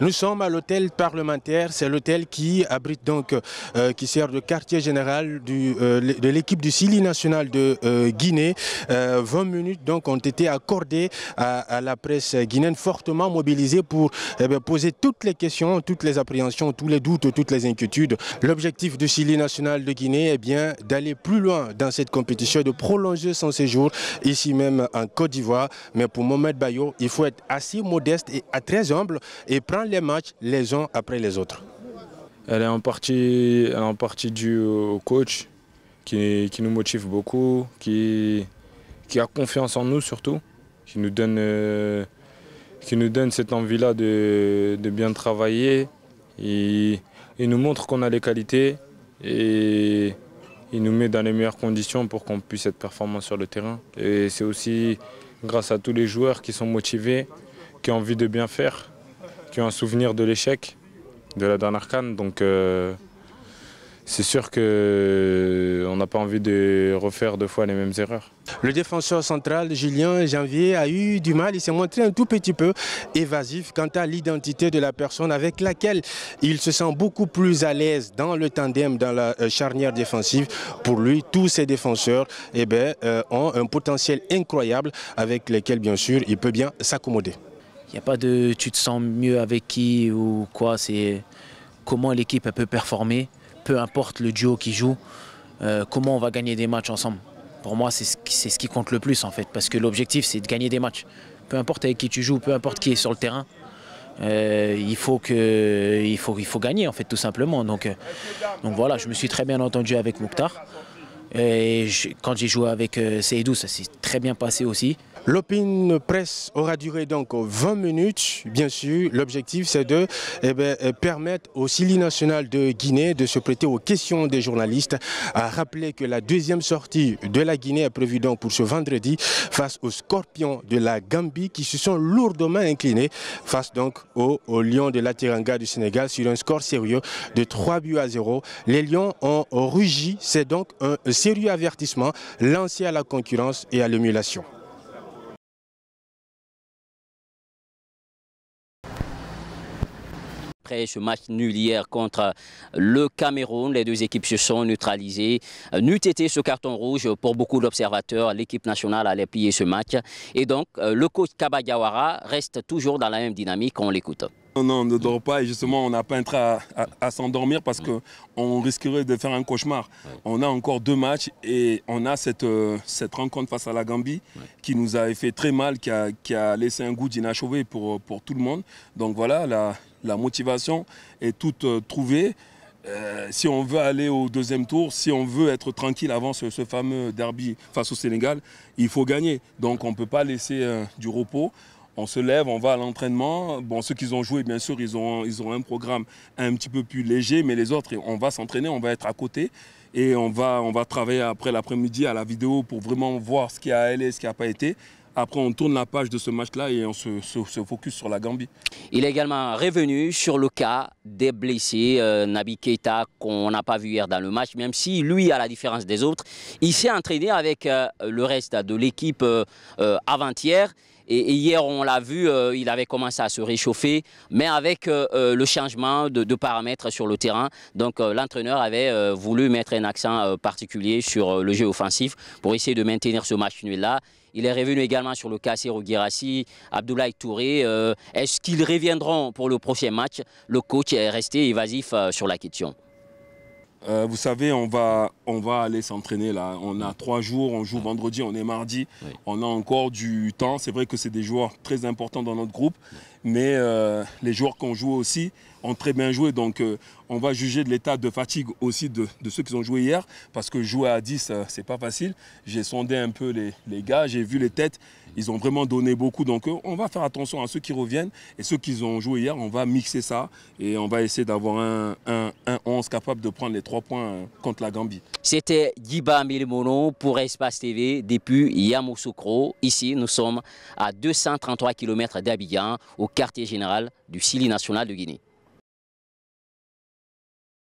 Nous sommes à l'hôtel parlementaire, c'est l'hôtel qui abrite donc, qui sert de quartier général de l'équipe du Sili national de Guinée. 20 minutes donc ont été accordées à la presse guinéenne fortement mobilisée pour poser toutes les questions, toutes les appréhensions, tous les doutes, toutes les inquiétudes. L'objectif du Sili national de Guinée est bien d'aller plus loin dans cette compétition, de prolonger son séjour ici même en Côte d'Ivoire. Mais pour Mohamed Bayo, il faut être assez modeste et très humble et prendre les matchs les uns après les autres. Elle est en partie due au coach qui nous motive beaucoup, qui a confiance en nous surtout, qui nous donne cette envie-là de bien travailler. Il nous montre qu'on a les qualités et il nous met dans les meilleures conditions pour qu'on puisse être performant sur le terrain. Et c'est aussi grâce à tous les joueurs qui sont motivés, qui ont envie de bien faire, qui ont un souvenir de l'échec de la dernière CAN. Donc c'est sûr qu'on n'a pas envie de refaire deux fois les mêmes erreurs. Le défenseur central Julien Janvier a eu du mal, il s'est montré un tout petit peu évasif quant à l'identité de la personne avec laquelle il se sent beaucoup plus à l'aise dans le tandem, dans la charnière défensive. Pour lui, tous ces défenseurs ont un potentiel incroyable avec lesquels bien sûr il peut bien s'accommoder. Il n'y a pas de tu te sens mieux avec qui ou quoi, c'est comment l'équipe peut performer, peu importe le duo qui joue, comment on va gagner des matchs ensemble. Pour moi, c'est ce qui compte le plus en fait, parce que l'objectif c'est de gagner des matchs. Peu importe avec qui tu joues, peu importe qui est sur le terrain, il faut gagner en fait tout simplement. Donc voilà, je me suis très bien entendu avec Mouktar. Et quand j'ai joué avec Seydou, ça s'est très bien passé aussi. L'open press aura duré donc 20 minutes. Bien sûr, l'objectif c'est de permettre au Sili national de Guinée de se prêter aux questions des journalistes. À rappeler que la deuxième sortie de la Guinée est prévue donc pour ce vendredi face aux Scorpions de la Gambie qui se sont lourdement inclinés face donc aux Lions de la Teranga du Sénégal sur un score sérieux de 3-0. Les Lions ont rugi. C'est donc un sérieux avertissement lancé à la concurrence et à l'émulation. Après ce match nul hier contre le Cameroun, les deux équipes se sont neutralisées. N'eût été ce carton rouge pour beaucoup d'observateurs, l'équipe nationale allait plier ce match. Et donc, le coach Kaba Diawara reste toujours dans la même dynamique, on l'écoute. Non, on ne dort pas et justement on n'a pas intérêt à s'endormir parce qu'on risquerait de faire un cauchemar. On a encore 2 matchs et on a cette rencontre face à la Gambie qui nous a fait très mal, qui a laissé un goût d'inachevé pour tout le monde. Donc voilà, la motivation est toute trouvée. Si on veut aller au deuxième tour, si on veut être tranquille avant ce fameux derby face au Sénégal, il faut gagner. Donc on ne peut pas laisser du repos. On se lève, on va à l'entraînement. Bon, ceux qui ont joué, bien sûr, ils ont un programme un petit peu plus léger, mais les autres, on va s'entraîner, on va être à côté. Et on va travailler après l'après-midi à la vidéo pour vraiment voir ce qui a allé et ce qui n'a pas été. Après, on tourne la page de ce match-là et on se focus sur la Gambie. Il est également revenu sur le cas des blessés. Naby Keita, qu'on n'a pas vu hier dans le match, même si lui, à la différence des autres, il s'est entraîné avec le reste de l'équipe avant-hier. Et hier, on l'a vu, il avait commencé à se réchauffer, mais avec le changement de paramètres sur le terrain. Donc l'entraîneur avait voulu mettre un accent particulier sur le jeu offensif pour essayer de maintenir ce match nul-là. Il est revenu également sur le cas Serhou Guirassy, Abdoulaye Touré. Est-ce qu'ils reviendront pour le prochain match? Le coach est resté évasif sur la question. Vous savez, on va aller s'entraîner là. On a 3 jours, on joue vendredi, on est mardi. Oui. On a encore du temps. C'est vrai que c'est des joueurs très importants dans notre groupe. Mais les joueurs qu'on joue aussi ont très bien joué. Donc on va juger de l'état de fatigue aussi de ceux qui ont joué hier. Parce que jouer à 10, c'est pas facile. J'ai sondé un peu les gars, j'ai vu les têtes. Ils ont vraiment donné beaucoup. Donc on va faire attention à ceux qui reviennent. Et ceux qui ont joué hier, on va mixer ça. Et on va essayer d'avoir un 11 capable de prendre les 3 points contre la Gambie. C'était Djiba Milimono pour Espace TV depuis Yamoussoukro. Ici, nous sommes à 233 km d'Abidjan, au quartier général du Sili national de Guinée.